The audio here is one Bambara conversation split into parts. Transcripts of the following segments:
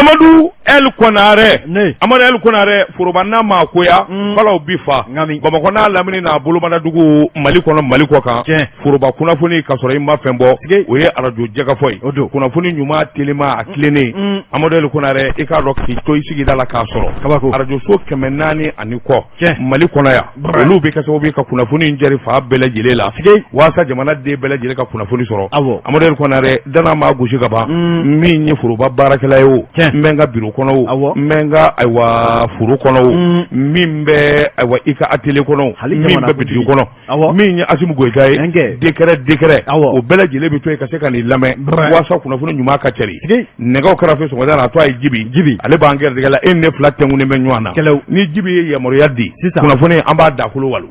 Amadou El Konare Amadou El Konare furubana ma koya falaw bifa Bamako na lamini na bulumana dugu Mali kono Mali ko kan furuba kunafuni kasoro imba fembo oye arajo jega foy kunafuni nyuma telema aklene Amadou El Konare e ka roki to isigi dala kasoro arajo so kemenani aniko Mali kono ya olu be kaso be ka kunafuni njeri fa bele jilela wasa jamana de bele jile ka kunafuni soro Amadou El Konare dana ma gushi gaba min ni furuba barakala yo menga biro kono menga aywa furu kono mimbe aywa ika atele kono mimbe bidu kono min asimu goygaye dekere o bela jile bi to ka se kan lame wasa kuna funu nyuma ka ceri nega kara fe so ngada to ay jibi ale banger de la enne flatte ngune men nywana ni jibi ya moro yaddi kuna funu amba da kulo walu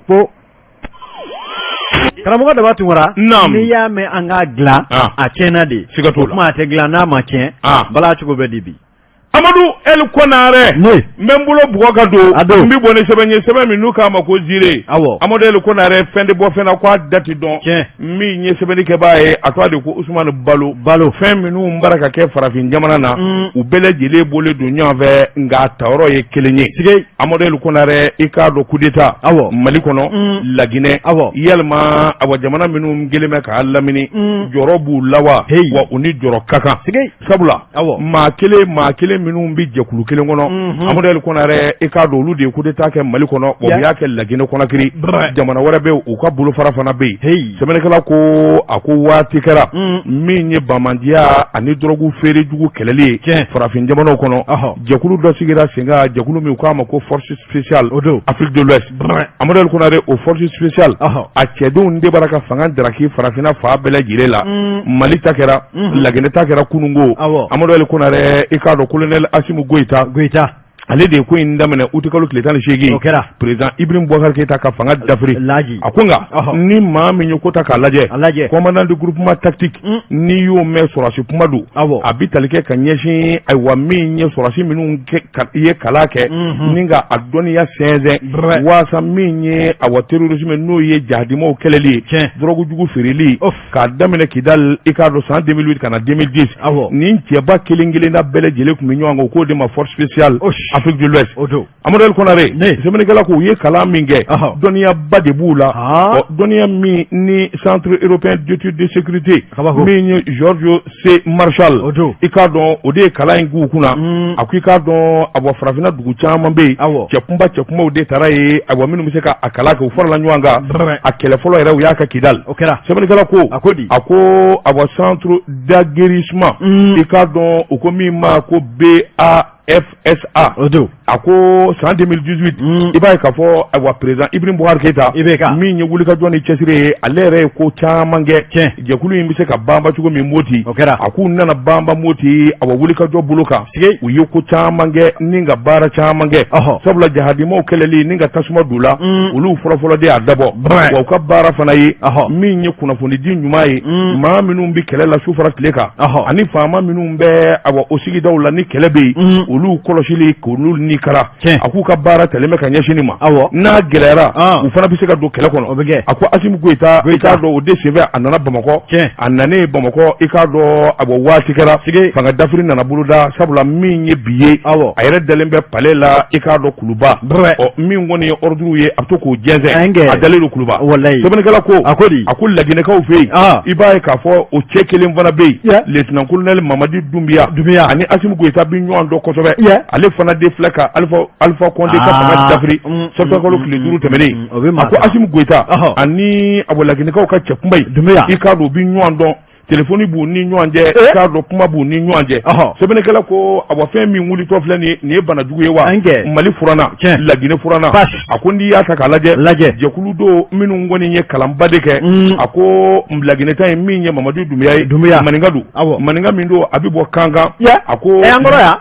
Karamoga da batun wara ni ya me anga gla a chena de kuma te gla na ma chen bala chugo be dibi Amadou El Konare membulo bugoka do mbi bone sebe mi nuka mako jire Amadou El Konare fende bo fena kwa dati don mi nye sebe ni kebaye atwa de ko Ousmane Balo fen mi nu mbaraka ke farafin jamana na u bele jile bole do nyanve nga tawro ye kelenye Amadou El Konare ikado kudeta Mali kono la Guinée yelma awa jamana minu ngeleme ka lamini jorobu lawa wa uni joro kaka sabula ma kele minnu bi jekulu kelen kono Amadou El Konare e ka do olu de coup d'état ke Mali kono o biya ke la Guinée kono kiri jamana wara be u ka bulu fara fana be semenekala ko ako wati kara min ye bamandiya ani drogu fere jugu kelele farafin jamana kono jekulu do sigira singa jekulu mi ko ma ko force spéciale Afrique de l'Ouest Amadou El Konare o force spéciale a cedun de baraka fangan draki farafina fa bela jirela Mali takera la Guinée takera kunungo Amadou El Konare e ka do Colonel Asimu Goita ale de ko inda mana utikalo kletan shege president Ibrahim Boubacar Keita ka fanga d'Afrique akunga ni ma minyo kota ka laje commandant du groupement tactique ni yo me sorasi pumadu abitalike kanyeshi ay wa minyo sorasi minu ye kalake ninga adoni ya senze wasa minye awa terrorisme no ye jadimo keleli drogu jugu ferili ka damene kidal ikado 2008 kana 2010 ni tieba kelingile na bele jele ku minyo ngo ko de ma force spéciale Afrique de l'Ouest Amadou El Konare semenekala ko ye kala minge doniya bade bula doniya mi ni centre européen d'études de sécurité mi Georges C Marshall ikadon ode kala ingu kuna akuika don abo frafina dugu chama be chepumba ode taraye abo minu museka akala ko forla nywanga akele folo era uyaka kidal semenekala ko ako abo centre d'aguerrissement ikadon ukomi ma ko FSA ako 2018 iba ka fo awa président Ibrahim Boubacar Keita mi nye wuli ka joni chesire alere ko chamange je kulu imbise ka bamba chugo mi moti aku nana bamba moti awa wuli ka jo buluka uyo ko chamange ninga bara chamange sabula jahadi mo keleli ninga tasuma dula ulu folo de adabo wa ka bara fanayi mi nye kuna foni di nyumayi ma minu mbi kelela sufara kleka ani fama minu mbe awa osigi dawla ni kelebe ulu koloshili kulu ni kala aku ka bara teleme ka nyashini ma na gelera u fana bi se ka do kele kono aku Asimu Goita ika do o de seve anana Bamako anane Bamako ika do abo wati kala fanga dafri na buluda sabula minye biye ayere delembe palela ika do kuluba o min woni ordru ye aptoko jenze adale kuluba sebene kala ko aku lagine ka ufe ibaye ka fo o chekele mvana be lieutenant colonel Mamadi Doumbia ani Asimu Goita bi nyon do kotobe ale fana de fleka alpha Condé ka fanga dafri surtout ko le duru temene ako Asimu Goita ani abolagine ka chepumbai ikado bi nywando telefoni bu ni nywanje ikado kuma bu ni nywanje sebene kala ko abofe mi nguli to flani ni bana dugu yewa Mali furana lagine furana akundi ya taka laje je kuludo minu ngoni nye kalambade ke ako mlagine tay minye Mamadi Doumbia maningadu maninga mindo abibo kanga ako angoro ya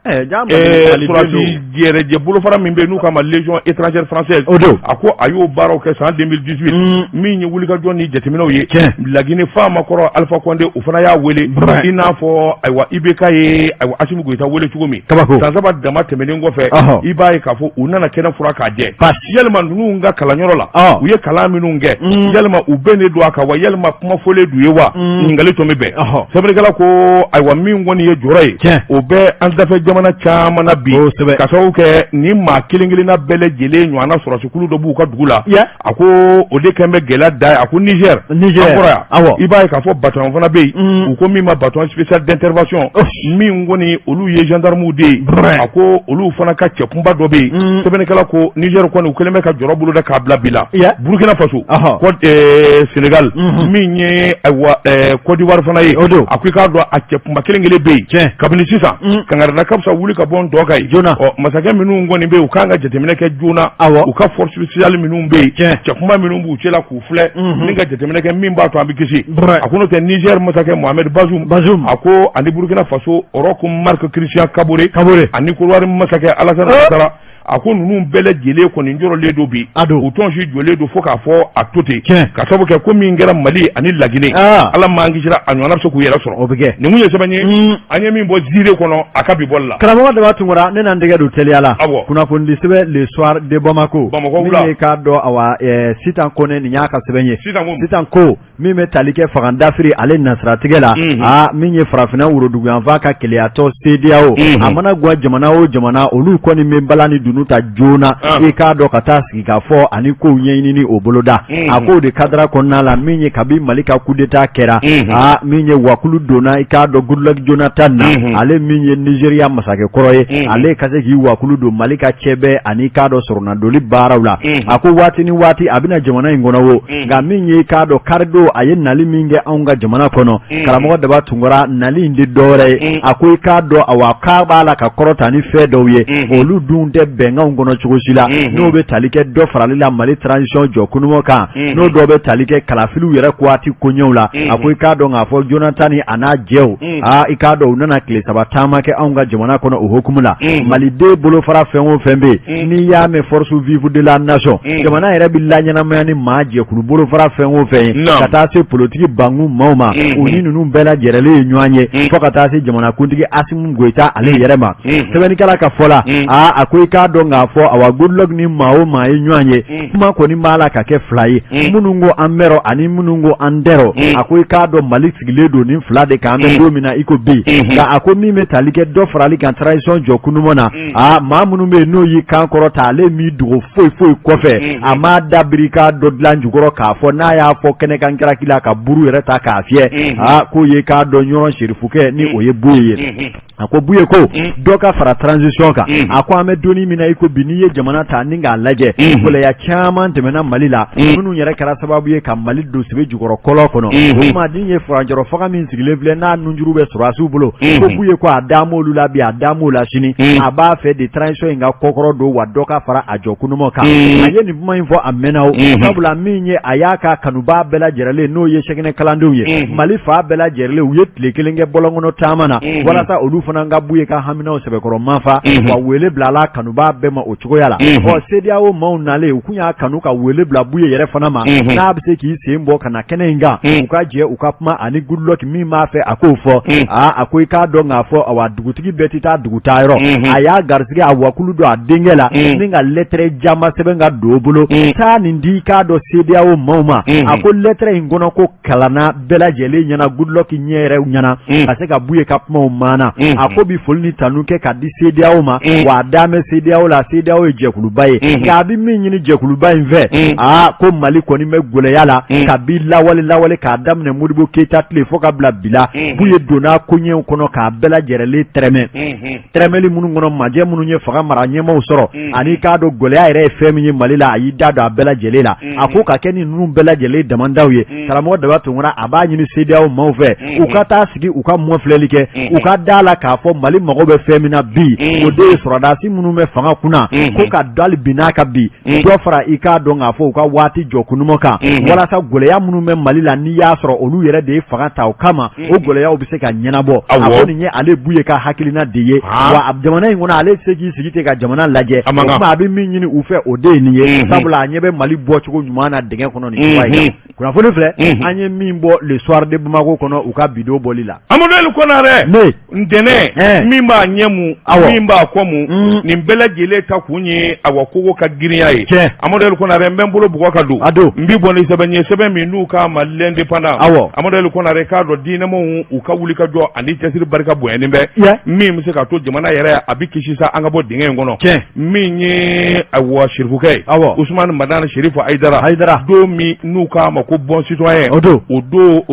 surasi jɛrɛjɛ bolofara min bɛ n'u k'a ma légion étrangère française a ko a y'o baaraw kɛ san 2018 min ye wulikajɔ ni jateminɛw ye Laginɛ Faamakɔrɔ Alpha Condé o fana y'a wele i n'a fɔ ayiwa IBK ye ayiwa Assimi Goïta wele cogo min san 3 dama tɛmɛnen kɔfɛ i b'a ye k'a fɔ u nana kɛnɛ fura k'a jɛ yalima ninnu ka kalanyɔrɔ la u ye kalan minnu kɛ yalima u bɛnnen don a kan wa yalima kuma fɔlen d'u ye wa ɲininkali tun bɛ bɛn sɛbɛnnikɛla ko ayiwa min kɔni ye jɔrɔ ye o bɛ an dafɛ jamana caman na bi ka sababu kɛ ni maa kelen-kelenna bɛɛ lajɛlen ɲɔgɔnna sɔrɔsikulu dɔ b'u ka dugu la a ko o de kɛn bɛ gɛlɛya da ye a ko Niger an kɔrɔ yan i b'a ye k'a fɔ bataillon fana bɛ yen u ko min ma bataillon spécial d'intervention min kɔni olu ye gendarmew de ye a ko olu fana ka cɛkunba dɔ bɛ yen sɛbɛnnikɛla ko Niger kɔni u kɛlen bɛ ka jɔrɔ bolo da k'a bila bi la Burkina Faso Sénégal min ye ayiwa Côte d'Ivoire fana ye a ko i k'a dɔn a cɛkunba kelen-kelen bɛ yen kabini sisan kangarida ka fisa wuli ka bɔ dɔgɔ ye masakɛ minnu kɔni bɛ yen u kan ka jateminɛ kɛ joona u ka force spéciale minnu bɛ yen cɛkunba minnu b'u cɛla k'u filɛ ni ka jateminɛ kɛ min b'a to an bɛ kisi a ko n'o tɛ Niger masakɛ Mohamed Bazoum a ko ani Burkina Faso Roch Marc Christian Kabore ani Côte d'Ivoire masakɛ Alassane Ouattara a ko ninnu bɛɛ lajɛlen kɔni jɔrɔlen don bi u tɔnsi jɔlen don fo k'a fɔ a to ten ka sababu kɛ ko min kɛra Mali ani Laginɛ Ala m'an kisira a ɲɔgɔnna bɛ se k'u yɛrɛ sɔrɔ o bɛ kɛ nin kun ye sɛbɛn ye an ye min bɔ ziiri kɔnɔ a ka bi bɔli la karamɔgɔ Daba Tunkara ne n'an tɛgɛ don teliya la kunnafoni sɛbɛn le soir de Bamako min ye k'a dɔn awa Sitan Kone nin y'a ka sɛbɛn ye Sitan Ko min bɛ tali kɛ Fagandafiri ale nasiratigɛ la min ye farafinna woroduguyanfan ka keleyatɔ CEDEAO a mana guwa jamana o jamana olu kɔni bɛ bala ni dunu ta joona i k'a dɔn ka taa sigi ka fɔ ani kow ɲɛɲini o boloda a ko de kadara kɔnɔna la min ye kabi Mali ka coup d'état kɛra min ye wakulu donna i k'a dɔn Goodluck Jonathan na ale min ye Nigeria masakɛ kɔrɔ ye ale ka se k'i wakulu don Mali ka cɛbɛ ani k'a dɔn sɔrɔnadoli baaraw la a ko waati ni waati a bɛna jamana in kɔnɔ wo nka min ye k'a dɔn karido a ye nali min kɛ anw ka jamana kɔnɔ karamɔgɔ Daba Tunkara nali in de dɔwɛrɛ ye a ko i k'a dɔn awa k'a b'a la ka kɔrɔta ni fɛn dɔw ye olu dun tɛ bɛnkanw kɔnɔ cogo si la n'o bɛ tali kɛ dɔ farali la Mali transition jɔ kunumo kan n'o dɔ bɛ tali kɛ kalafiliw yɛrɛ waati koɲɛw la a ko i k'a dɔn k'a fɔ Jonathan a n'a jɛw i k'a dɔn u nana tile 3 taama kɛ anw ka jamana kɔnɔ o hukumu la Maliden bolofara fɛn o fɛn bɛ yen n'i y'a mɛn force vive de la nation jamana yɛrɛ bɛ laɲɛnamaya ni maa jɛkulu bolofara fɛn o fɛn ye ka taa se politiki bangun maaw ma u ni ninnu bɛɛ lajɛrɛlen ye ɲɔgɔn ye fo ka taa se jamanakuntigi Assimi Goïta ale yɛrɛ ma sɛbɛnnikɛla ka fɔ la a ko i k'a dɔn k'a fɔ awa Goodluck ni maa o maa ye ɲɔgɔn ye kuma kɔni b'a la ka kɛ 2 ye minnu ko an mɛrɔ ani minnu ko an dɛrɔ a ko i k'a dɔn Mali sigilen don ni 2 de kan an bɛ don min na i ko bi nka a ko min bɛ tali kɛ dɔ farali kan transition jɔ kunumo na maa minnu bɛ yen n'o y'i kan kɔrɔta ale m'i dogo foyi foyi kɔfɛ a m'a dabiri k'a dɔ dilan jukɔrɔ k'a fɔ n'a y'a fɔ kɛnɛkan kɛraki la ka buru yɛrɛ ta k'a fiyɛ k'o ye k'a dɔn ɲɔgɔn serifukɛ ni o ye Buye ye a ko Buye ko dɔ ka fara transition kan a ko an bɛ donni min na i ko bi n'i ye jamana ta ni k'a lajɛ gɛlɛya caman tɛmɛna Mali la minnu yɛrɛ kɛra sababu ye ka Mali don sebe jukɔrɔ kɔlɔ kɔnɔ o kuma din ye furanjɔrɔ faga min sigilen filɛ n'a nunjuru bɛ sɔrɔsiw bolo ko Buye ko a d'a m'olu la bi a d'a m'o la sini a b'a fɛ de transition in ka kɔkɔrɔ don wa dɔ ka fara a jɔ kunumo kan a ye nin kuma in fɔ a mɛnna o sabula min ye a y'a ka kanubaa bɛɛ lajɛrɛlen n'o ye sɛgɛnɛ kalandenw ye Mali fa bɛɛ lajɛrɛlen u ye tile 1 kɛ bɔlɔnkɔnɔ taama na walasa olu fana ka Buye ka haminaw sɛbɛkɔrɔ manfa wa wele bila la kanubaa bɛɛ ma o cogoya la CEDEAO maaw nalen u kun y'a kanu ka wele bila Buye yɛrɛ fana ma n'a bɛ se k'i sen bɔ ka na kɛnɛ in kan u ka jɛ u ka kuma ani Goodluck min b'a fɛ a k'o fɔ a ko i k'a dɔn k'a fɔ awa dugutigi bɛɛ tɛ taa dugutaa yɔrɔ a y'a garisɛgɛ a wakulu don a denkɛ la ni ka lettre jama sɛbɛn ka don o bolo taa nin di i k'a dɔn CEDEAO maaw ma a ko lettre in kɔnɔ ko kalanna bɛɛ lajɛlen ɲɛna Goodluck ɲɛ yɛrɛ ɲɛna ka se ka Buye ka kumaw maana a ko bi foli ni tanu kɛ ka di CEDEAO ma wa a d'a mɛn CEDEAO la CEDEAO ye jɛkuluba ye nka a bɛ min ɲini jɛkuluba in fɛ ko Mali kɔni bɛ gɛlɛya la ka bi lawale k'a daminɛ Modibo Keita tile fo ka bila bi la Buye donna koɲɛw kɔnɔ k'a bɛɛ lajɛrɛlen tɛrɛmɛli minnu kɔnɔ majɛ minnu ye faga mara ɲɛmaw sɔrɔ ani k'a dɔn gɛlɛya yɛrɛ ye fɛn min ye Mali la a y'i da don a bɛɛ lajɛlen la a ko ka kɛ ni ninnu bɛɛ lajɛlen damandaw ye karamɔgɔ Daba Tunkara a b'a ɲini CEDEAO maaw fɛ u ka taa sigi u ka mɔfilɛli kɛ u ka d'a la k'a k'a fɔ Mali mago bɛ fɛn min na bi o de ye sɔrɔdasi minnu bɛ fanga kunna ko ka dali bin'a ka bi dɔ fara i k'a dɔn k'a fɔ u ka waati jɔ kunuma kan walasa gɛlɛya minnu bɛ Mali la n'i y'a sɔrɔ olu yɛrɛ de ye fanga ta o kama o gɛlɛyaw bɛ se ka ɲɛnabɔ a ko nin ye ale bu ye ka hakilina de ye wa jamana in kɔnɔ ale se k'i sigi ten ka jamana lajɛ o tuma a bɛ min ɲini u fɛ o de ye nin ye sabula a ɲɛ bɛ Mali bɔcogo ɲuman na dingɛ kɔnɔ nin cogoya in na kunnafoni filɛ an ye min bɔ le soir de Bamako kɔnɔ u ka bidon bɔli la Amadou Konaré ntɛnɛn min b'a ɲɛmu min b'a kɔmu nin bɛɛ lajɛlen ta kun ye awa kogo ka girinya ye Amadou Konaré n bɛ n bolo bugɔ ka don n bi bɔ ni sɛbɛn ye sɛbɛn min n'u ka Mali indépendant Amadou Konaré k'a dɔn diinɛmɔw u ka wuli ka jɔ ani cɛsiri barika bonyani bɛ min bɛ se ka to jamana yɛrɛ a bi kisi sa an ka bɔ dingɛ in kɔnɔ min ye awa sirifukɛ ye Ousmane Madane Sherifu Haidara don min n'u k'a ma ko bon citoyen o don o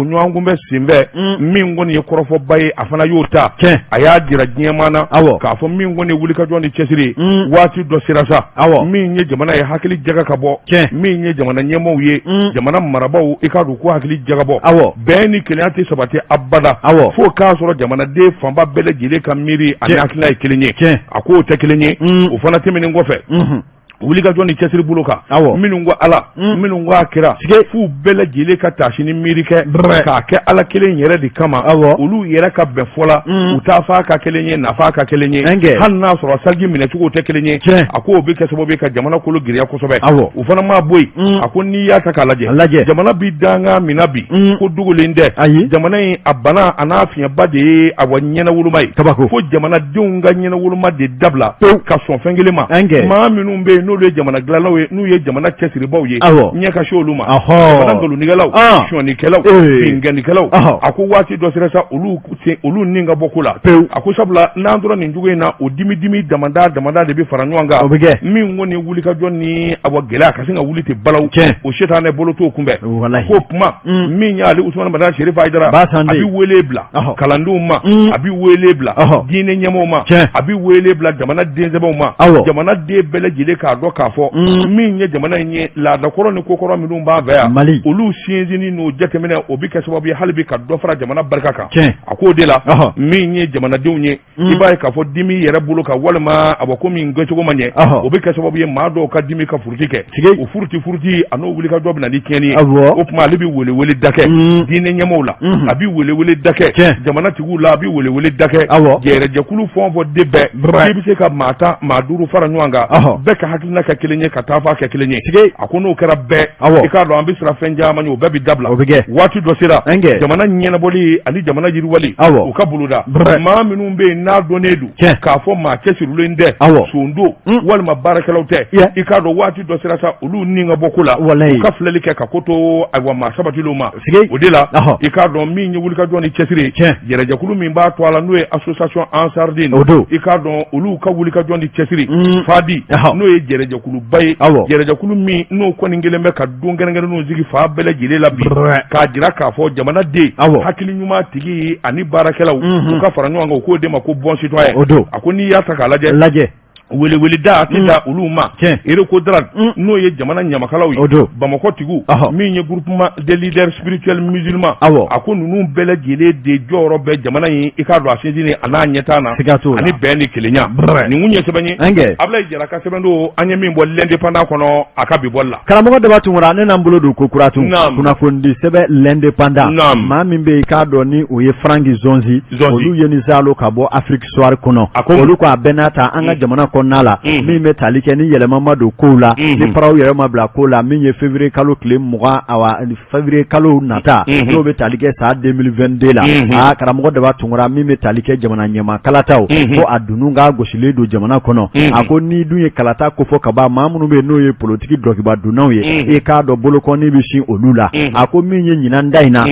ɲɔgɔn kun bɛ sen bɛɛ min kɔni ye kɔrɔfɔba ye a fana y'o ta a y'a jira diɲɛman na k'a fɔ min kɔni ye wulikajɔ ni cɛsiri waati dɔ sera sa min ye jamana ye hakili jaga ka bɔ min ye jamana ɲɛmɔgɔw ye jamana marabaw i k'a don ko hakili jagabɔ bɛn ni kelenya tɛ sabati abada fo k'a sɔrɔ jamanaden fanba bɛɛ lajɛlen ka miiri ani hakilina ye kelen ye a ko o tɛ kelen ye o fana tɛmɛnen kɔfɛ wuli ka jɔ ni cɛsiri bolo kan minnu ko Ala minnu ko a kira f'u bɛɛ lajɛlen ka taasi ni miiri kɛ k'a kɛ Ala kelen yɛrɛ de kama olu yɛrɛ ka bɛn fɔla u t'a fɔ a ka kelen ye nafa ka kelen ye hali n'a sɔrɔ sanji minɛcogo tɛ kelen ye a ko o bɛ kɛ sababu ye ka jamana kolo giriya kosɛbɛ u fana ma bɔ yen a ko n'i y'a ta k'a lajɛ jamana bi danga mina bi ko dogolen tɛ jamana in a bana a n'a fiɲɛba de ye a wa ɲɛnawoloma ye fo jamanadenw ka ɲɛnawoloma de dabila ka sɔn fɛn kelen ma maa minnu bɛ yen n'olu ye jamana dilanlaw ye n'u ye jamana cɛsiribaw ye ɲɛ ka se olu ma jamana nkalonnikɛlaw sɔnnikɛlaw bingannikɛlaw a ko waati dɔ sera sa olu nin ka bɔ ko la a ko sabula n'an tora nin cogo in na o dimi damada de bɛ fara ɲɔgɔn kan min kɔni wulikajɔ ni a wa gɛlɛya ka se ka wuli ten balaw o setan ne bolo t'o kunbɛn k'o kuma min y'ale Ousmane Madane Sherifu Haidara a bɛ wele bila kalandenw ma a bɛ wele bila diinɛ ɲɛmɔgɔw ma a bɛ wele bila jamana densɛbɛw ma jamana den bɛɛ lajɛlen k'a dɔn k'a fɔ min ye jamana in ye laadakɔrɔ ni kokɔrɔ minnu b'a fɛ yan olu sinsinni n'o jateminɛ o bɛ kɛ sababu ye hali bi ka dɔ fara jamana barika kan a ko de la min ye jamanadenw ye i b'a ye k'a fɔ dimi yɛrɛ bolo ka walima a bɔ ko min kɛcogo ma ɲɛ o bɛ kɛ sababu ye maa dɔw ka dimi ka furuti kɛ o furuti a n'o wuli ka jɔ bɛ na ni tiɲɛni ye o tuma ale bɛ welewele da kɛ diinɛ ɲɛmɔgɔw la a bɛ welewele da kɛ jamanatigiw la a bɛ welewele da kɛ jɛrɛjɛkulu fɛn o fɛn de bɛɛ i bɛ se ka maa duuru fara ɲɔgɔn kan bɛɛ ka hakilina kɛ kelen ye ka taa f'a kɛ kelen ye a ko n'o kɛra bɛɛ i k'a dɔn an bɛ sira fɛn caman ye o bɛɛ bɛ dabila waati dɔ sera jamana ɲɛnabɔli ani jamana yiriwali u ka boloda maa minnu bɛ yen n'a dɔnnen don k'a fɔ maa cɛsirilen tɛ sondo walima baarakɛlaw tɛ i k'a dɔn waati dɔ sera sa olu ni ka bɔ ko la u ka filɛli kɛ ka ko to ayiwa maa sabatilenw ma o de la i k'a dɔn min ye wulikajɔ ni cɛsiri jɛrɛjɛkulu min b'a to a la n'o ye association Ansardine i k'a dɔn olu ka wulikajɔ ni cɛsiri fadi n'o ye jɛrɛjɛkuluba ye jɛrɛjɛkulu min n'o kɔni kelen bɛ ka don kɛrɛnkɛrɛnnenw sigi fa bɛɛ lajɛlen la bi k'a jira k'a fɔ jamanaden hakili ɲuman tigi ani baarakɛlaw u ka fara ɲɔgɔn kan u k'o de ma ko bon citoyen a ko n'i y'a ta k'a lajɛ weleweleda tɛ da olu ma Erekodara n'o ye jamana ɲamakalaw ye Bamakɔ tigiw min ye groupement des leaders spirituels musulmans a ko ninnu bɛɛ lajɛlen de jɔyɔrɔ bɛ jamana in i k'a dɔn a sinsinni a n'a ɲɛtaa na ani bɛn ni kelenya nin kun ye sɛbɛn ye Ablaye Jara ka sɛbɛn don an ye min bɔ l'indépendant kɔnɔ a ka bi bɔli la karamɔgɔ Daba Tunkara ne n'an bolo don ko kura tun kunnafoni sɛbɛn l'indépendant maa min bɛ yen k'a dɔn ni o ye Franki Zonzi olu ye ni Zalo ka bɔ Afrique soir kɔnɔ olu ko a bɛɛ n'a ta an ka jamana kɔnɔna la min bɛ tali kɛ ni yɛlɛma ma don kow la ni paraw yɛrɛ ma bila ko la min ye février kalo tile 20 février kalo nata n'o bɛ tali kɛ san 2022 la karamɔgɔ Daba Tunkara min bɛ tali kɛ jamana ɲɛma kalataw ko a dunun ka gosilen don jamana kɔnɔ a ko ni dun ye kalata ko fɔ ka ban maa minnu bɛ n'o ye politiki dɔkiba dunnaw ye i k'a dɔn bolokɔni bɛ sin olu la a ko min ye ɲinan da in na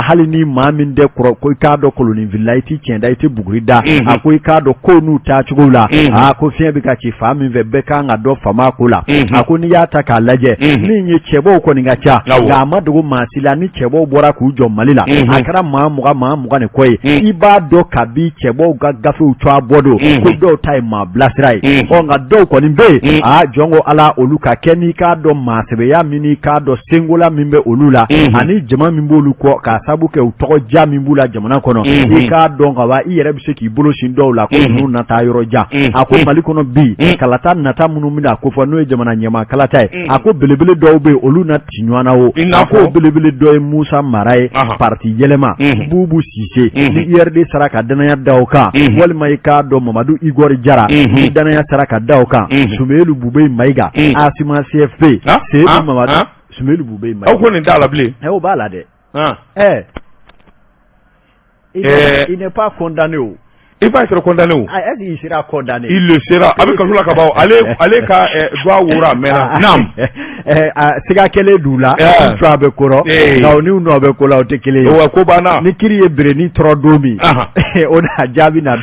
hali ni maa min tɛ kɔrɔ ko i k'a dɔn kolonifila i tɛ tiɲɛ da i tɛ buguri da a ko i k'a dɔn ko n'u taa cogo la ko fiɲɛ diɲɛ bɛ ka ci fa min fɛ bɛɛ kan ka dɔ fama ko la a ko n'i y'a ta k'a lajɛ min ye cɛbɔw kɔni ka ca nka a ma dogo maa si la ni cɛbɔw bɔra k'u jɔ Mali la a kɛra maa 20 ni kɔ ye i b'a dɔn kabi cɛbɔw ka gafew cɔ a bɔ don ko dɔw ta ye maa bilasira ye nka dɔw kɔni bɛ yen jɔn ko Ala olu ka kɛ n'i k'a dɔn maa sɛbɛya min n'i k'a dɔn sengola min bɛ olu la ani jama min b'olu kɔ k'a sabu kɛ u tɔgɔ ja min b'u la jamana kɔnɔ i k'a dɔn ka wa i yɛrɛ bɛ se k'i bolo sin dɔw la ko ninnu nata yɔrɔ jan a ko Mali kɔnɔ bi kalata nata minnu bɛna ko fɔ n'o ye jamana ɲɛmaa kalata ye a ko belebele dɔw bɛ yen olu na ti ɲɔgɔn na o a ko belebele dɔ ye Musa Mara ye parti yɛlɛma Bubu Sise ni IRD sara ka danaya da o kan walima i k'a dɔn Mamadu Igor Jara ni danaya sara ka da o kan Sumelu Bube Mayiga Asima CFP Seydou Mamadu Sumelu Bube Mayiga aw ko nin t'a la bilen o b'a la dɛ il n'est pas condamné o il va être condamné o est-ce qu'il sera condamné il le sera avec kaso la ka baw ale ka droit wura mena nam siga kele dula tu abe koro na oni no abe kola o te kele o ko bana ni kiri e bere ni trodomi o da jabi na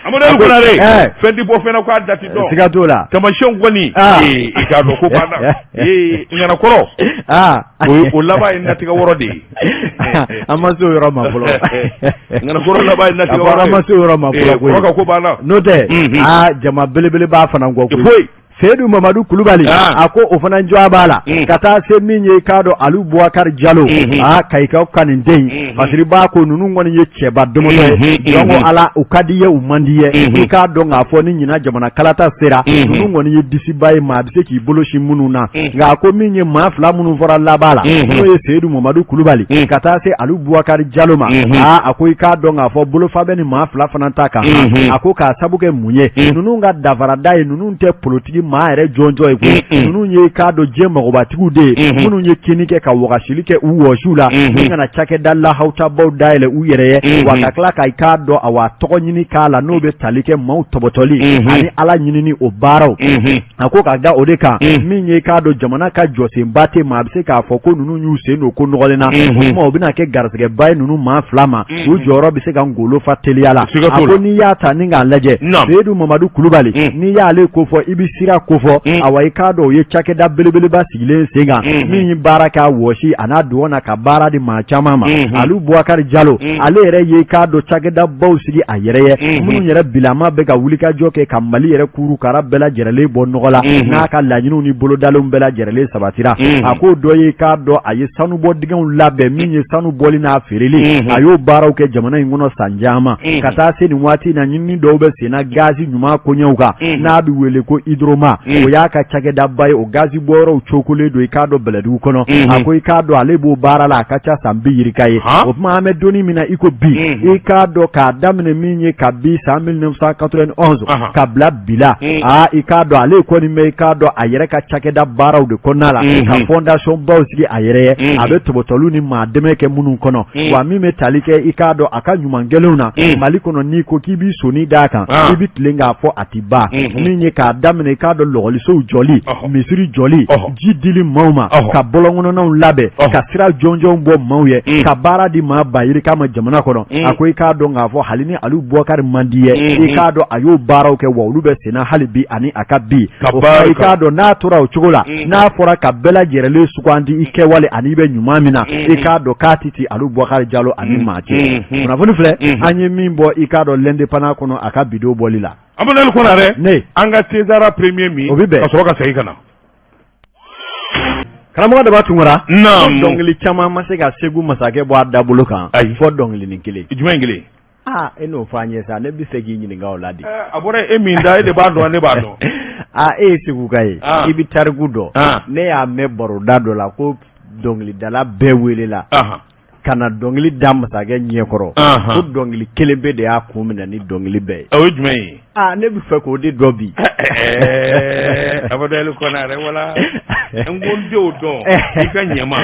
amona ko na re fendi bo fena ko adati do siga to la tamashen goni e ka do ko bana ngana koro o laba en natiga worode amaso yoro ma bolo ngana koro laba en natiga worode amaso yoro ma bolo ko bana no te jama belebele ba fana ngwa ko Seydou Mamadou Kulubali a ko o fana jɔ b'a la ka taa se min ye k'a dɔn Alu Boubacar Diallo Kayikaw kaniden fasiri b'a ko ninnu kɔni ye cɛba domotɔ ye donc Ala u ka di ye u man di ye i k'a dɔn k'a fɔ ni ɲina jamana kalata sera ninnu kɔni ye disiba ye maa a bɛ se k'i bolo sin minnu na nka a ko min ye maa 2 minnu fɔra laban la n'o ye Seydou Mamadou Kulubali ka taa se Alu Boubacar Diallo ma a ko i k'a dɔn k'a fɔ bolofa bɛ ni maa 2 fana ta kan a ko k'a sabu kɛ mun ye ninnu ka dafarada ye ninnu tɛ politiki maa yɛrɛ jɔnjɔ ye ko ninnu ye k'a dɔn diɲɛ magobatigiw de ye minnu ye kini kɛ ka wagasili kɛ u wɔsiw la ni kana cakɛda lahawtabaw dayɛlɛ u yɛrɛ ye wa ka tila ka i k'a dɔn a wa tɔgɔ ɲini k'a la n'o bɛ tali kɛ maaw tɔbɔtɔli ani Ala ɲinini o baaraw a ko ka da o de kan min ye k'a dɔn jamana ka jɔsenba tɛ maa a bɛ se k'a fɔ ko ninnu y'u sen don ko nɔgɔlenna o tuma o bɛna kɛ garisɛgɛba ye ninnu maa 2 ma u jɔyɔrɔ bɛ se ka ngolo fa teliya la a ko n'i y'a ta ni k'a lajɛ Seydou Mamadou Kulubali n'i y'ale ko fɔ i bɛ sira ko fɔ awa i k'a dɔn o ye cakɛda belebeleba sigilen sen kan min ye baara k'a wɔsi a n'a dɔgɔn na ka baara di maa caman ma Alu Boubacar Diallo ale yɛrɛ ye k'a dɔn cakɛda baw sigi a yɛrɛ ye minnu yɛrɛ bilama bɛ ka wulikajɔ kɛ ka Mali yɛrɛ kuru kara bɛɛ lajɛrɛlen bɔ nɔgɔ la n'a ka laɲiniw ni bolodalenw bɛɛ lajɛrɛlen sabatira a k'o dɔ ye k'a dɔn a ye sanubɔ dingɛw labɛn min ye sanu bɔli n'a feereli a y'o baaraw kɛ jamana in kɔnɔ san caman ka taa se nin waati na ɲinini dɔw bɛ sen na gazi ɲuman koɲɛw kan n'a bɛ wele ko hydroma o y'a ka cakɛdaba ye o gazi bɔyɔrɔw cokolen don i k'a dɔn bɛlɛdugu kɔnɔ a ko i k'a dɔn ale b'o baara la a ka ca san 2 yirika ye o tuma an bɛ donni min na i ko bi i k'a dɔn k'a daminɛ min ye ka bi san 1991 ka bila bi la i k'a dɔn ale kɔni bɛ i k'a dɔn a yɛrɛ ka cakɛda baaraw de kɔnɔna la ka fondation baw sigi a yɛrɛ ye a bɛ tɔbɔtɔlu ni maa dɛmɛ kɛ minnu kɔnɔ wa min bɛ tali kɛ i k'a dɔn a ka ɲuman gɛlɛnw na Mali kɔnɔ n'i ko k'i b'i soni d'a kan i bɛ tilen k'a fɔ a ti ban min ye k'a daminɛ i k'a dɔn lɔgɔlisow jɔli misiri jɔli ji dili maaw ma ka bɔlɔnkɔnɔnaw labɛn ka sira jɔnjɔnw bɔ maaw ye ka baara di maa ba yirika ma jamana kɔnɔ a ko i k'a dɔn k'a fɔ hali ni Alu Boubacar man di ye i k'a dɔn a y'o baaraw kɛ wa olu bɛ senna hali bi ani a ka bi o fana i k'a dɔn n'a tora o cogo la n'a fɔra ka bɛɛ lajɛrɛlen sugandi i kɛwale ani i bɛ ɲuman min na i k'a dɔn k'a ti ti Alu Boubacar Diallo ani maa cɛ kunnafoni filɛ an ye min bɔ i k'a dɔn l'indépendant kɔnɔ a ka bidon bɔli la Amadou Konaré ne an ka César premier mi o bɛ bɛn ka sɔrɔ ka segin ka na karamɔgɔ Daba Tunkara dɔnkili caman ma se ka Segu masakɛ bɔ a dabolo kan fɔ dɔnkilinin kelen jumɛn kelen e n'o fɔ an ye sa ne bɛ se k'i ɲininka o la de a bɔra e min da e de b'a dɔn ne b'a dɔn e ye Segu ka ye i bɛ tariku dɔn ne y'a mɛn baroda dɔ la ko dɔnkilidala bɛɛ welela ka na dɔnkili da masakɛ ɲɛkɔrɔ ko dɔnkili kelen bɛ de y'a kun minɛ ni dɔnkili bɛɛ ye o ye jumɛn ye ne bɛ fɛ k'o de dɔ bi Amadou Konaré wala n ko n denw dɔn i ka ɲɛma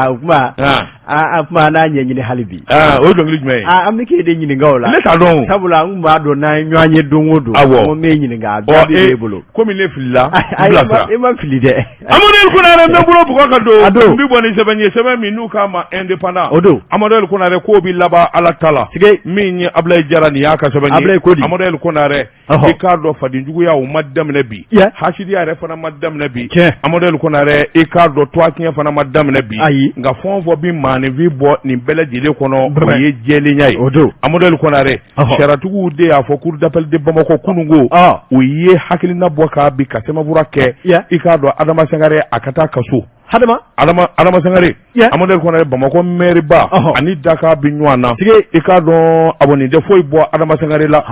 o kuma n'a ɲɛɲini hali bi o ye dɔnkili jumɛn ye an bɛ k'e de ɲininka o la ne t'a dɔn sabula n kun b'a dɔn n'an ye ɲɔgɔn ye don o don ko n bɛ ɲininka a jaabi b'e bolo komi ne filila i ma fili dɛ Amadou Konaré n bɛ bolo bugɔ ka don n bɛ bɔ ni sɛbɛn ye sɛbɛn min n'u k'a ma indépendant o don Amadou Konaré k'o bɛ laban Ala ta la min ye Ablaye Jara nin y'a ka sɛbɛn ye Amadou Konaré i k'a dɔn fadenjuguya o ma daminɛ bi hasidiya yɛrɛ fana ma daminɛ bi Amadou Konaré i k'a dɔn tuwatiɲɛ fana ma daminɛ bi nka fɛn o fɛn bi maaninfin bɔ nin bɛɛ lajɛlen kɔnɔ o ye jɛlenya ye Amadou Konaré sariyatigiw de y'a fɔ cour d'appel de Bamakɔ kunungo u ye hakilina bɔ k'a bi ka sɛbɛnfura kɛ i k'a dɔn Adama Sangare a ka taa kaso Adama Sangare Amadou Konaré Bamakɔ maire ba ani Dakar bi ɲɔgɔn na i k'a dɔn a nin tɛ foyi bɔ Adama Sangare la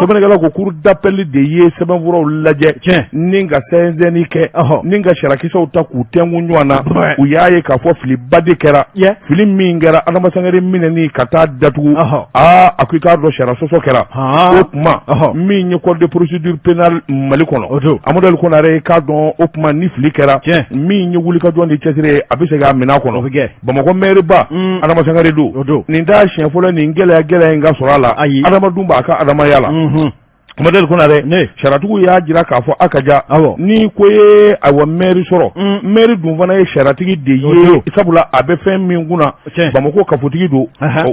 sɛbɛnnikɛlaw ko cour d'appel de ye sɛbɛnfuraw lajɛ ni ka sɛnsɛnni kɛ ni ka sarakisɛw ta k'u tɛnku ɲɔgɔn na u y'a ye k'a fɔ filiba de kɛra fili min kɛra Adama Sangare minɛni ka taa datugu a ko i k'a dɔn sariya sɔsɔ kɛra o tuma min ye code de procédure pénale Mali kɔnɔ Amadou Konaré i k'a dɔn o tuma ni fili kɛra min ye wulikajɔ ni cɛsiri a bɛ se k'a minɛ a kɔnɔ Bamakɔ maire ba Adama Sangare don nin t'a siɲɛ fɔlɔ nin gɛlɛya in ka sɔrɔ a la Adama dun b'a ka adamadenya la Amadou Konaré sariyatigiw y'a jira k'a fɔ a ka ja ni ko ye awa maire sɔrɔ maire dun fana ye sariyatigi de ye sabula a bɛ fɛn min kunna Bamakɔ kafotigi don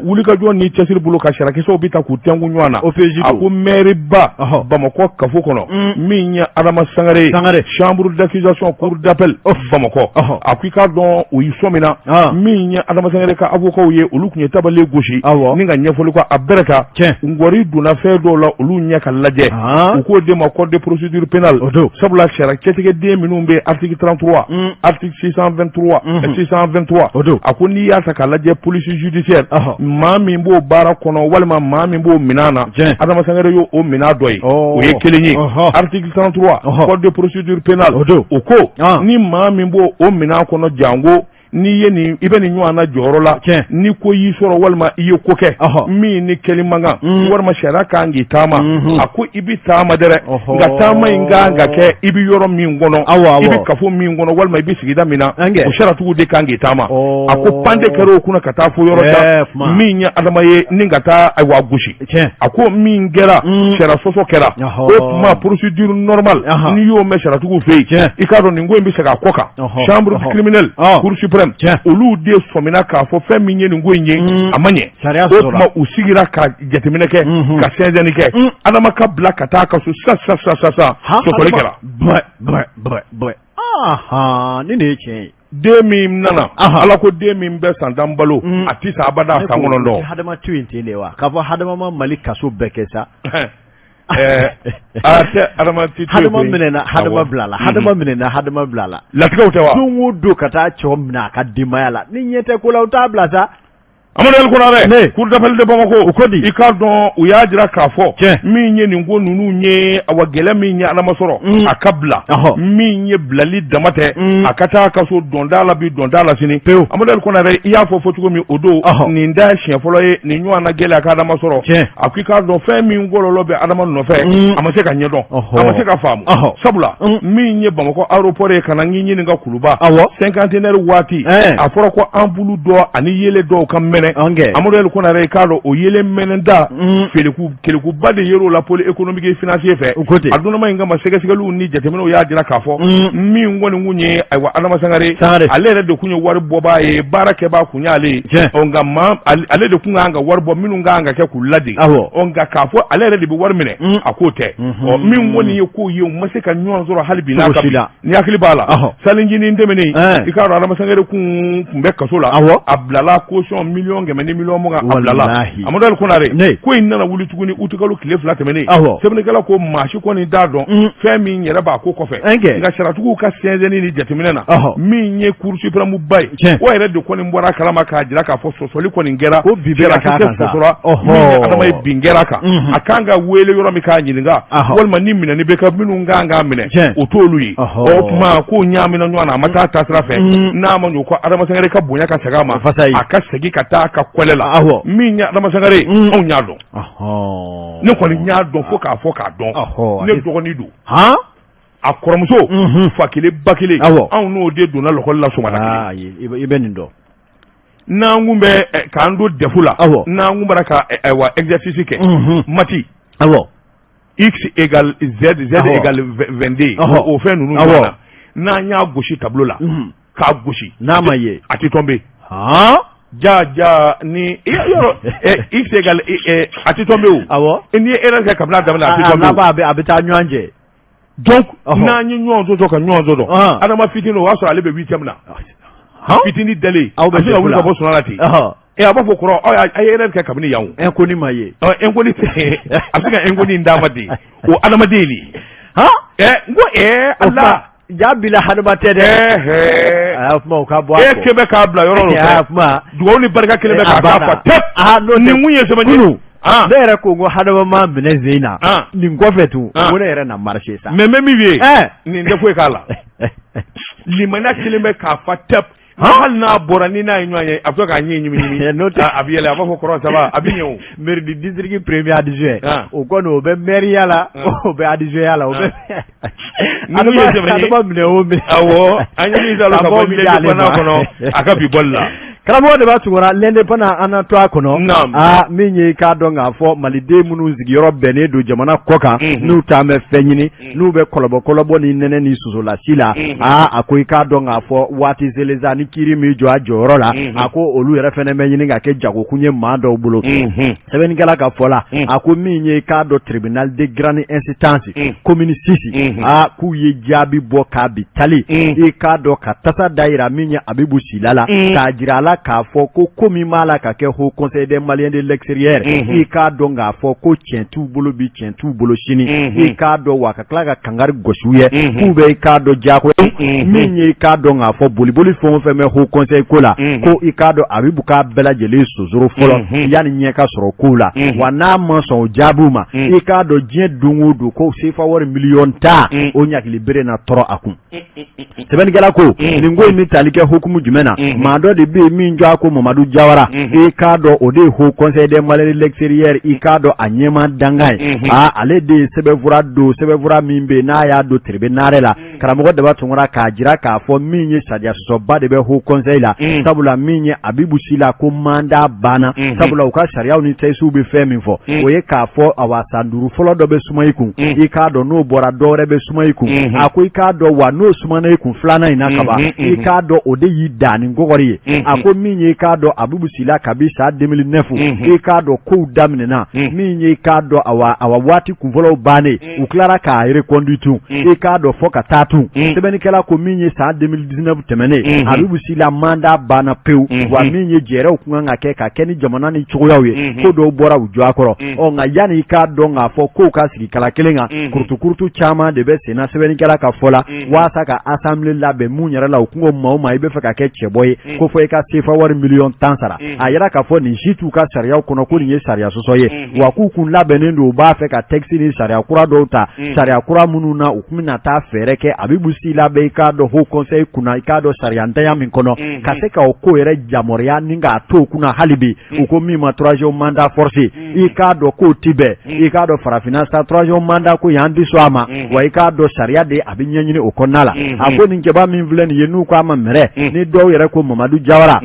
wulikajɔ ni cɛsiri bolo ka sarakisɛw bɛ ta k'u tɛnku ɲɔgɔn na a ko maire ba Bamakɔ kafo kɔnɔ min ye Adama Sangare chambre d'accusation cour d'appel Bamakɔ a ko i k'a dɔn o y'i sɔn min na min ye Adama Sangare ka avocat ye olu tun ye tabale gosi ni ka ɲɛfɔli kɛ a bɛrɛ kan ngɔri donna fɛn dɔw la olu ɲɛ ka lajɛ u k'o de ma code de procédure pénale sabula sariya cɛtigɛden minnu bɛ article 33 article 623 623 a ko n'i y'a ta k'a lajɛ police judiciaire maa min b'o baara kɔnɔ walima maa min b'o minɛn na Adama Sangare y'o minɛn dɔ ye o ye kelen ye article 33 code de procédure pénale o ko ni maa min b'o minɛn kɔnɔ jango n'i ye nin i bɛ nin ɲɔgɔn na jɔyɔrɔ la ni ko y'i sɔrɔ walima i ye ko kɛ min ni kɛli man kan walima sariya kan k'i taama a ko i bɛ taama dɛrɛ nka taama in kan ka kɛ i bɛ yɔrɔ min kɔnɔ i bɛ kafo min kɔnɔ walima i bɛ sigida min na o sariyatigiw de kan k'i taama a ko pande kɛra o kunna ka taa fo yɔrɔ ta min ye Adama ye ni ka taa ayiwa gosi a ko min kɛra sariya sɔsɔ kɛra o tuma procédure normale n'i y'o mɛn sariyatigiw fɛ yen i k'a dɔn nin ko in bɛ se k'a kɔ kan chambre criminelle cour suprême olu de sɔmina k'a fɔ fɛn min ye nin ko in ye a ma ɲɛ o tuma u sigira ka jateminɛ kɛ ka sɛnsɛnni kɛ Adama ka bila ka taa ka so sa sɔsɔli kɛra ni de ye tiɲɛ ye den min nana Ala ko den min bɛ san tan balo a ti sa abada san kɔnɔntɔn hadama tu in ten de wa k'a fɔ hadama ma Mali kaso bɛɛ kɛ sa hadama minɛna hadama bilala hadama minɛna hadama bilala latigɛw tɛ wa don o don ka taa cɛw minɛ a ka denbaya la ni ɲɛ tɛ ko la u t'a bila sa Amadou Konaré cour d'appel de Bamakɔ o ko di i k'a dɔn u y'a jira k'a fɔ min ye nin ko ninnu ye awa gɛlɛ min ye Adama sɔrɔ a ka bila min ye bilali dama tɛ a ka taa ka so dɔnda la bi dɔnda la sini pewu Amadou Konaré i y'a fɔ cogo min o don nin da siɲɛ fɔlɔ ye nin ɲɔgɔn na gɛlɛya ka Adama sɔrɔ a ko i k'a dɔn fɛn min kɔlɔlɔ bɛ Adama nɔfɛ a ma se ka ɲɛdɔn a ma se ka faamu sabula min ye Bamakɔ aéroport ye ka na ŋi ɲininka Kuluba cinquantenaire waati a fɔra ko ampoule dɔ ani yele dɔw ka mɛnɛ Amadou Konaré k'a dɔn o yelen mɛnɛnda kelekuba de yer'o la pôle économique et financier fɛ a donnama in kama sɛgɛsɛgɛliw ni jateminɛw y'a jira k'a fɔ min kɔni kun ye ayiwa Adama Sangare ale yɛrɛ de kun ye wari bɔbaa ye baara kɛbaa kun y'ale nka ale de kun kan ka wari bɔ minnu kan ka kɛ k'u ladi nka k'a fɔ ale yɛrɛ de bɛ wari minɛ a k'o tɛ min kɔni ye k'o ye u ma se ka ɲɔgɔn sɔrɔ hali bi n'a ka ni hakili b'a la salijinin tɛmɛnen i k'a dɔn Adama Sangare kun bɛ kaso la a bilala caution million kɛmɛ ni million mugan a bilala Amadou Konaré ko in nana wuli tuguni utikalo tile 2 tɛmɛnen sɛbɛnnikɛla ko maa si kɔni t'a dɔn fɛn min yɛrɛ b'a ko kɔfɛ nka sariyatigiw ka sɛnsɛnni ni jateminɛ na min ye cour suprême ba ye o yɛrɛ de kɔni bɔra kalama k'a jira k'a fɔ sɔsɔli kɔni kɛra sarakisɛ sɔsɔra min ye Adama ye bin kɛra kan a kan ka wele yɔrɔ min k'a ɲininka walima ni minɛni bɛ kɛ minnu kan k'a minɛ o t'olu ye o tuma k'o ɲaamina ɲɔgɔn na a ma taa taasira fɛ n'a ma ɲɛ ko Adama Sangare ka bonya ka segin a ma a ka segin ka taa ka kɔlɛ la min ye Adama Sangare anw y'a dɔn ne kɔni y'a dɔn fo k'a fɔ k'a dɔn ne dɔgɔnin don a kɔrɔmuso fa kelen ba kelen anw n'o de donna lɔkɔli la sɔgɔmada kelen i bɛ nin dɔn n'an kun bɛ k'an don defu la n'an kun bɛra ka exercice kɛ mati x égale z égale 22 o fɛn ninnu n'an y'a gosi tableau la k'a gosi n'a ma ye a tɛ tomber ja ni yo isegal atitombe awo ni era ka kabla damla atitombe ba abita nyanje donc na nyi nyonzo to ka nyonzo do adama fitino waso ale be 8e na fitini dele aso ya wuli ka bo sonalati aba fo koro ayere ka kabni yawo enko ni maye enko ni afika enko ni ndamadi o adama deli ngo Allah jabila hadba tede afma ka bo kebe ka bla yoro no afma duwo ni barka kelebe ka fa tep ni munye sema ni da yɛrɛ ko ngo hadaba ma bene zeina nin kɔfɛ tu o ne yɛrɛ na marché sa mais même wie nin de foy kala limana kelebe ka fa tep hal na bora ni na nyanye afto ka nyi nyimi no ta abiyele aba ko koro saba abinyo maire du district premier adjoint o ko no be maire yala o be adjoint yala o be adaba mine o me awo anyi zalo ka bo le bana kono aka bi bolla karamo de ba tugora lende pana ana to akono minye ka do nga fo malide munu zigi yoro bene do jamana koka nu ta me fenyini nu be kolobo ni nene ni suzo la sila akoi ka do nga fo wati zeleza ni kiri mi jo ajoro la ako olu yere fene menyini nga ke jago kunye ma do bulo sebeni kala ka fola ako minye ka do tribunal de grande instance commune 6 ku ye jabi bo ka bitali e ka do ka tasa daira minye abibu silala ka jirala ka fo ko komi mala ka ke ho conseil des maliens de l'extérieur e ka do nga fo ko tientu bolo shini e ka do wa ka kla ka kangar goshuye ku be ka do jako minye ka do nga fo boli fo fe me ho conseil ko la ko e ka do abibu ka bela jele sozoro folo yani nye ka soro ko la wa na mo so jabuma e ka do je dungu do ko se fa wor million ta o nyak libere na toro akun seben gala ko ningo mi talike hukumu jumena ma do de be mi njo ako Mamadou Jawara e ka do ode ho conseil des maliens de l'extérieur e ka do anyema dangai ale de sebevura mimbe na ya do tribunal la karamo de batungura ka jira ka fo minye sadia so ba de be ho conseil la sabula minye abibu sila ko manda bana sabula uka sharia ni taisu be femi fo oye ka fo awasanduru folo do be sumaiku e ka do no bora do re be sumaiku akoi ka do wa no sumana iku flana ina kaba e ka do ode yi dani ngogori ako minye ka do abibu sila kabisa 2009 e ka do ko damnena minye ka do awa wati kumvolo bane uklara ka reconduitu e ka do foka tatu sebeni kala ko minye sa 2019 temene abibu sila manda bana peu wa minye jere okunga ke ka keni jamana ni chugoyawe ko do bora ujo akoro o nga yani ka do nga fo ko ka sigi kala kelenga kurtu chama de be sena sebeni kala ka fola wasa ka assemblée la be munyara la okungo mauma ibe faka ke cheboy ko fo ka sefa war million tansara ayara ka fo ni jitu ka sharia kono ko ni sharia sosoye wa ku kun la benendo ba fe ka taxi ni sharia kura do ta sharia kura mununa ukumina ta fere ke abibu sila be ka do ho conseil kuna ka do sharia ntaya min kono ka se ka ko ere jamoria ninga to kuna halibi uko mi ma 3e mandat forcé i ka do ko tibe i ka do farafina sa 3e mandat ko yandi swama wa i ka do sharia de abinyanyini okonala ako ninge ba min vlen yenu ko ama mere ni do yere ko Mamadou Jawara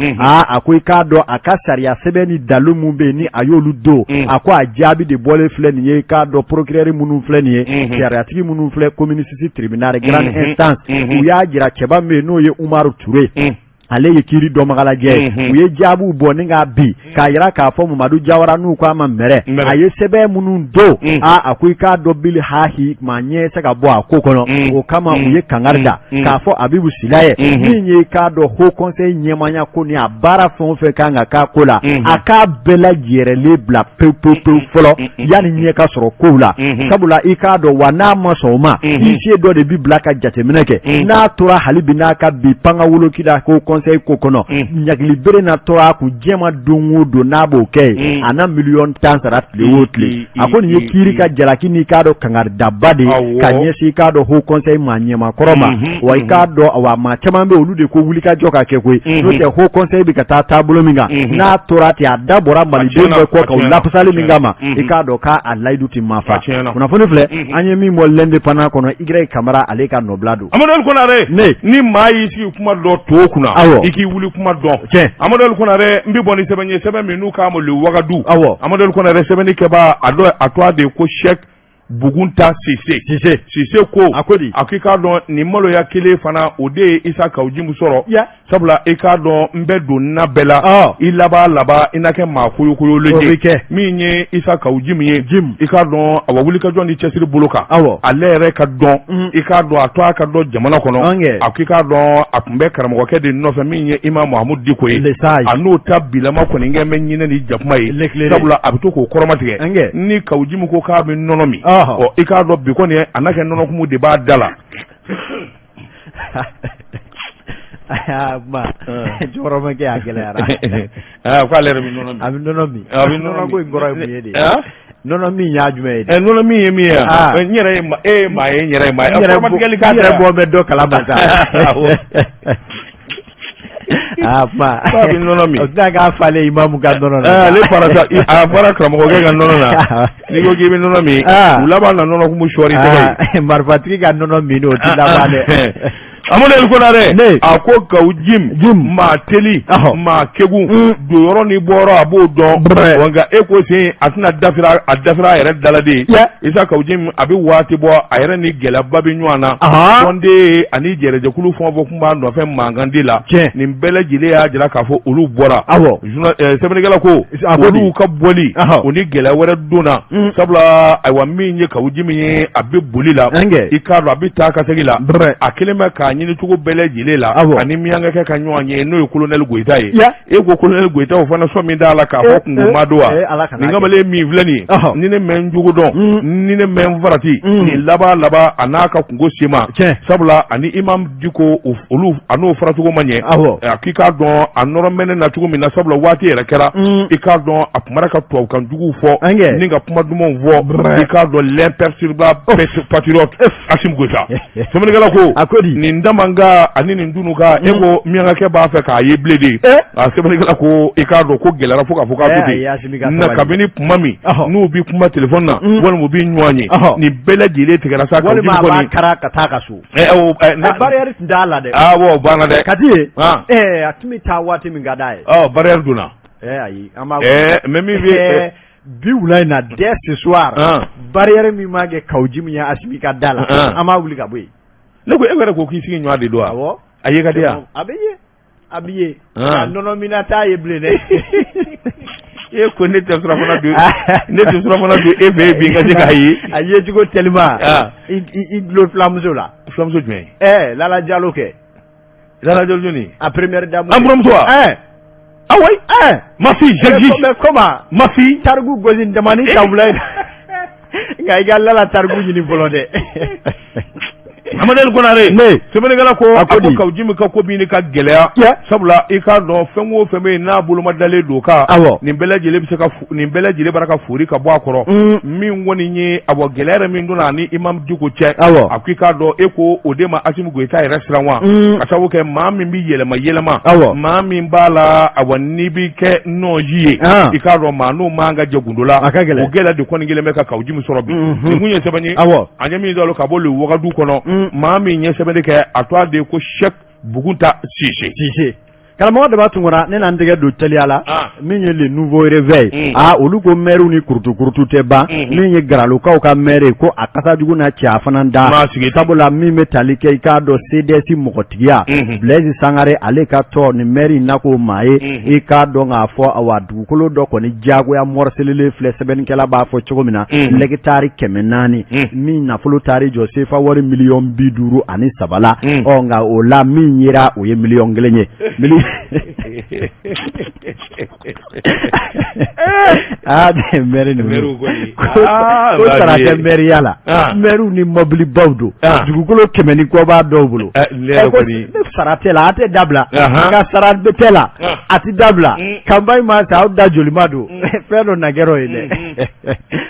ako ka do aka sharia sebeni dalumu be ni ayolu do ako ajabi de bole flen ye ka do procureur munu flen ye sharia tigi munu flen community tribunal grande instance u ya jira keba me no ye Umaru Touré ale ye kiri do magala je uye jabu boni nga bi ka yira ka fo Mamadou Jawara nu ko ama mere aye sebe munun do akui ka do bili hahi manye se ka bo akokono o kama uye kangarda ka fo Abibu Silaye ninye ka do ho conseil nyemanya ko ni abara fon fe kanga ka kola aka bela jere le bla pepe folo yani nye ka soro kola sabula ika do wana masoma isi do de bi blaka jatemeneke na tora halibi na ka bi panga wulo kida ko conseil kokono nyagli bere na toa ku jema dongo do nabo ke ana million tansara tlewotle akoni ye kiri ka jalaki ni kado kangar dabade kanyesi kado ho conseil manyema koroma wa ikado awa ma chamambe olude ko wulika joka ke kwe no te ho conseil bi kata tabulo minga na torati adabora malide ko ka lapsali mingama ikado ka alaidu timafa kuna foni fle anyemi mo lende pana kono igre kamera aleka noblado amadol konare ni mai si kuma do to kuna iki wuli kuma don amadol konare mbi boni sebenye sebe minu ka mo le wagadu amadol konare sebeni ke ba ado atwa de ko check Bugunta Sise ko akika don ni malo ya kele fana ode Isa Kawujimu soro sabula e ka don mbe don na bela ilaba laba inake makoyo koyo leje minye Isa Kawujimu ye i ka don awuli ka don ni chesiri boloka alere ka don i ka don atwa ka don jamana kono akika don akumbe karamo ke de no fa minye Imam Muhammad Diko ye anu tabila ma ko nge menyine ni japuma ye sabula abito ko koromatige ni Kawujimu ko ka be nonomi o i ka don bi ko ne anake nono kumu de ba dala ma joro ma ke agele ara kwa lere mi nono mi nono ko ngoro mi yedi nono mi nyajume yedi nono mi yemi ya nyere ma nyere ma automatically ka nyere bo me do kala bata ma bi nono mi daga fale imam ga nono na le parata para kramo ko ga nono na ni go gibi nono mi ulaba na nono kumu shori te marfatri ga nono mi no tilabale amone el konare ako Kawujimu ma teli ma kegu do yoro ni boro abo don wanga eko se asina dafira yere dalade Isa Kawujimu abi wati bo ayere ni gela babi nywana onde ani jereje kulu fon bo kumba no fe mangandi la ni mbele jile ya jira kafo olu bora sebenegala ko olu ka boli oni gela were dona sabla aywa minye Kawujimu ye abi bulila ikaro abi ta ka tegila akelema ka nyini tugo bele jile la ani miyanga ke kanyo anye no colonel Goita ye ego colonel Goita o fana so mi dala ka ho kungu madoa ninga bale mi vlani nine men jugo don nine men varati ni laba anaka kungo sima sabula ani Imam Diko olu anu faratugo manye akika don anoro mene na tugo mina sabula wati era kera ika don apmaraka to kan jugo fo ninga puma dumon vo ika don l'imperturbable patriote Assimi Goita semenegala ko ni ndamanga anini ndunuka ego mianga ke ba fe ka ye blede semenegala ko ika do ko gelara fuka kuti na kabini pumami no bi kuma telephone na wala mo bi nywanye ni bela jile tigara sa ko ni ko ni kara ka taka su na barrier ndala de wo bana de kati atumi ta wati mi ngadae barrier duna ayi ama memi bi wulai na des soir barrier mi mage Kawujimu ya Assimi ka dala ama wuli ka boy lego egere ko kisi nyu ade do awo ayega dia abiye nono minata yeble ne e ko ne te sura fona do ebe bi nga jega yi aye tigo telma i lo flamzo jme Lala Diallo ke Lala Diallo joni a première dame ambrom toi ah oui ma fille j'exige mais comment ma fille targu gozin demani tawlay ngay galala targu ni bolode amadel konare sebenegala ko ako Kawujimu ka ko bini ka gelea sabula i ka don fengo feme na buluma dale doka ni bela jile bi ka ni bela jile baraka furi ka bo akoro min woni ni abo gelere min dona ni Imam Diko che akika do eko odema Assimi Goita restaurant wa asawo ke ma min bi yelema ma min bala awani bi ke no yiye i ka do ma no manga jegundola o gela de ko ngile meka Kawujimu soro bi munye sebani anyami do ka bo le wogadu kono mami nye sebede ke atwa de ko Sheikh Bugunta Sise kalamo de batungora ne nan dege do teliala minye le nouveau réveil olugo meru ni kurtu teba minye gralo ka mere ko akasa jugu na cha fananda tabula mi metalike ka do CDC mokotiya Blaise Sangare ale ka to ni meri nako maye e ka do nga fo awadu kolo do ko ni jago ya morselele fleseben kala ba fo chogomina legitari kemenani mi na fulu tari Josefa wori million biduru ani sabala o nga o la minyira o ye million glenye de meri ni meru ko sara ke meri yala meru ni mobili bawdo dugukolo kemeni ko ba dowbulo ko ni saratela ate dabla ka sarat betela ati dabla kambay ma ta da jolimado fero nagero ile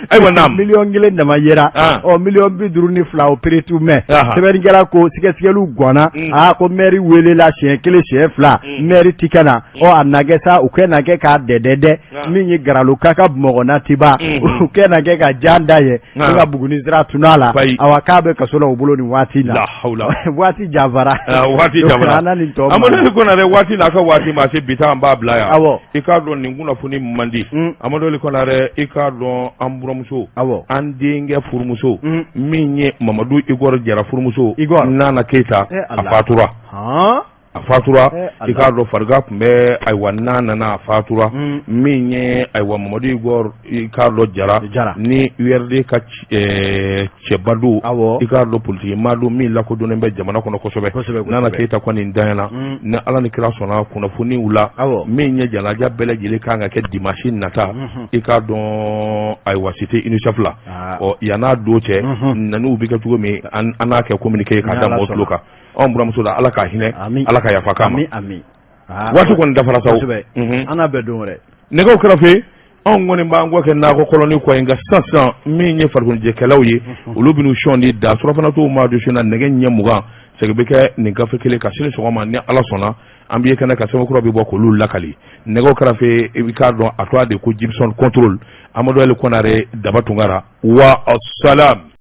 ay wanam million ngile ndama yera o million bi duru ni fla operative me seberi ngela ko sikelu gona ko meri wele la chien kele chien fla meri tikana o anagesa ukenage ka dedede minyi garalo kaka mogona tiba ukenage ka janda ye nga buguni zira tunala awakabe kasola ubulo ni wati na la haula wati javara amone ko na re wati na ka wati ma se bita amba blaya ikado ni nguna funi mandi amado le ko na re ikado ambrom balimamuso an denkɛ furumuso min ye Mamadu Igor Jara furumuso Nana Keita a fatura a fatura i k'a dɔn fariga tun bɛ ayiwa Nana a fatura min ye ayiwa Mamadu Igor i k'a dɔn Jara ni URD ka cɛba don i k'a dɔn politique maa don min lakodɔnnen bɛ jamana kɔnɔ kosɛbɛ Nana Keita kɔni nin danyana ni Ala ni kira sɔnna kunnafoniw la min ye jalaja bɛɛ lajɛlen kan ka kɛ dimanche nata i k'a dɔn ayiwa cité UNICEF la yan'a don cɛ naniw bɛ kɛ cogo min an n'a kɛ communiqué k'a da mɔgɔw tulo kan anw buramuso la Ala ka hinɛ Ala ka yafa k'a ma waati kɔni dafara sa an bɛɛ don wɛrɛ nɛgɛw kɛrɛfɛ anw kɔni b'an kɔ kɛ nakɔ kɔlɔni kɔ nka sisan min ye farikoloɲɛkɛlaw ye olu bɛ n'u sɔn di da surafana t'u ma don na nɛgɛ ɲɛ 20 sɛgɛ bɛ kɛ nin gafe kelen ka sini sɔgɔma ni Ala sɔnna an bɛ kɛnɛ ka sɛbɛnkura bɛ bɔ k'olu lakali nɛgɛw kɛrɛfɛ i bɛ k'a dɔn a tɔgɔ de ko Gibson control Amadu Ali Konare Daba Tunkara wa assalam